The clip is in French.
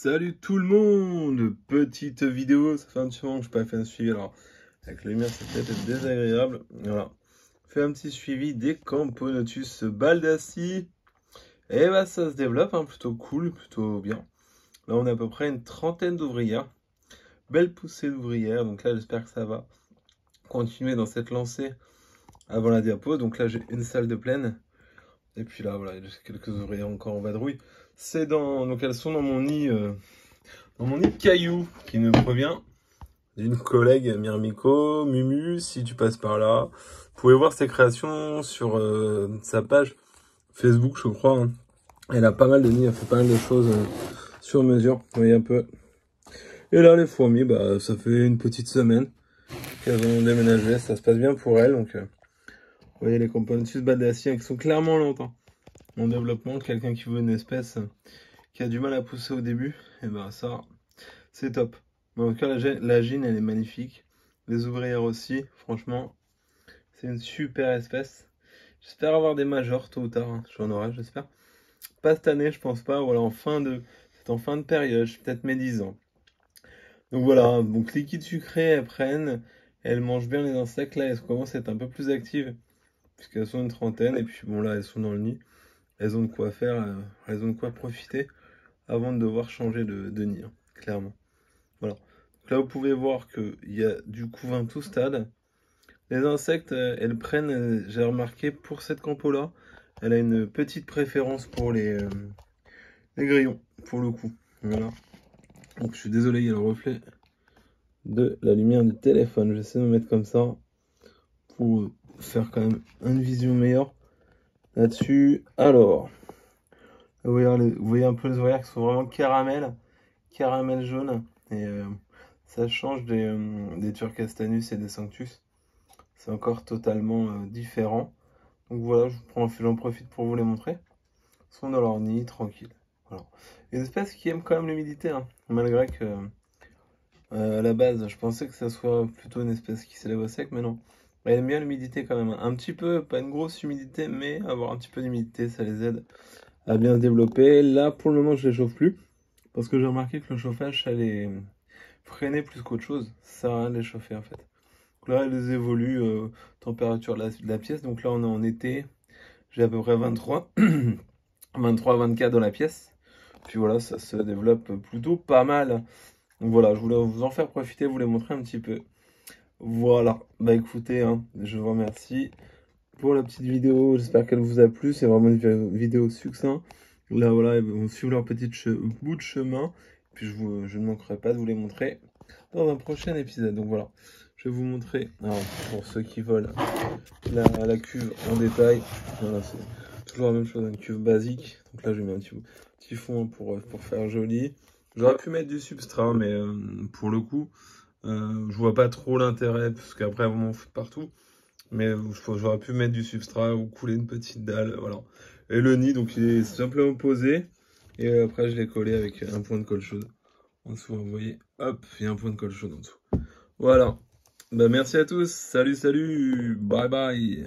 Salut tout le monde! Petite vidéo, ça fait un petit moment que je n'ai pas fait un suivi, alors avec la lumière c'est peut-être désagréable. Voilà, fait un petit suivi des Camponotus baldassi. Et bah ça se développe, hein, plutôt cool, plutôt bien. Là on a à peu près une trentaine d'ouvrières. Belle poussée d'ouvrières, donc là j'espère que ça va continuer dans cette lancée avant la diapo. Donc là j'ai une salle de plaine. Et puis là voilà, il y a quelques ouvrières encore en vadrouille. Donc elles sont dans mon nid. Dans mon nid de cailloux, qui nous provient d'une collègue Myrmiko, Mumu, si tu passes par là. Vous pouvez voir ses créations sur sa page Facebook, je crois. Hein. Elle a pas mal de nids, elle fait pas mal de choses sur mesure. Vous voyez un peu. Et là, les fourmis, bah, ça fait une petite semaine qu'elles ont déménagé. Ça se passe bien pour elles. Donc, vous voyez les Camponotus baldassi qui sont clairement lentes. Hein. En développement, quelqu'un qui veut une espèce qui a du mal à pousser au début, et ben ça, c'est top. Mais en tout cas, la gine, elle est magnifique. Les ouvrières aussi, franchement, c'est une super espèce. J'espère avoir des majors tôt ou tard, hein. J'en aurai, j'espère. Pas cette année, je pense pas. Voilà, c'est en fin de période, j'ai peut-être mes 10 ans. Donc voilà, donc liquide sucré, elles prennent, elles mangent bien les insectes. Là, elles commencent à être un peu plus actives, puisqu'elles sont une trentaine. Et puis bon, là, elles sont dans le nid. Elles ont de quoi faire, elles ont de quoi profiter avant de devoir changer de nid, hein, clairement. Voilà. Donc là, vous pouvez voir qu'il y a du couvain tout stade. Les insectes, elles prennent, j'ai remarqué, pour cette campo-là, elle a une petite préférence pour les grillons, pour le coup. Voilà. Donc je suis désolé, il y a le reflet de la lumière du téléphone. J'essaie de me mettre comme ça pour faire quand même une vision meilleure là-dessus. Alors, vous voyez un peu les oreilles qui sont vraiment caramel jaune. Et ça change des Turcastanus et des Sanctus. C'est encore totalement différent. Donc voilà, j'en profite pour vous les montrer. Ils sont dans leur nid, tranquille. Voilà. Une espèce qui aime quand même l'humidité, hein, malgré que à la base, je pensais que ça soit plutôt une espèce qui s'élève au sec, mais non. Elle aime bien l'humidité quand même. Un petit peu, pas une grosse humidité, mais avoir un petit peu d'humidité, ça les aide à bien se développer. Là, pour le moment, je les chauffe plus. Parce que j'ai remarqué que le chauffage, ça les freinait plus qu'autre chose. Ça sert à rien de les chauffer en fait. Donc là, elles évoluent température de la pièce. Donc là, on est en été. J'ai à peu près 23, 24 dans la pièce. Puis voilà, ça se développe plutôt pas mal. Donc voilà, je voulais vous en faire profiter, vous les montrer un petit peu. Voilà, bah écoutez, hein, je vous remercie pour la petite vidéo. J'espère qu'elle vous a plu. C'est vraiment une vidéo succinct. Là, voilà, ils vont suivre leur petit bout de chemin. Puis je ne manquerai pas de vous les montrer dans un prochain épisode. Donc voilà, je vais vous montrer, alors, pour ceux qui veulent, la cuve en détail. Voilà, c'est toujours la même chose, une cuve basique. Donc là, je mets un petit fond pour faire joli. J'aurais pu mettre du substrat, mais pour le coup, je vois pas trop l'intérêt, parce qu'après, on m'en fout partout. Mais j'aurais pu mettre du substrat ou couler une petite dalle, voilà. Et le nid, donc il est simplement posé. Et après, je l'ai collé avec un point de colle chaude. En dessous, vous voyez, hop, il y a un point de colle chaude en dessous. Voilà. Bah, merci à tous. Salut, salut. Bye bye.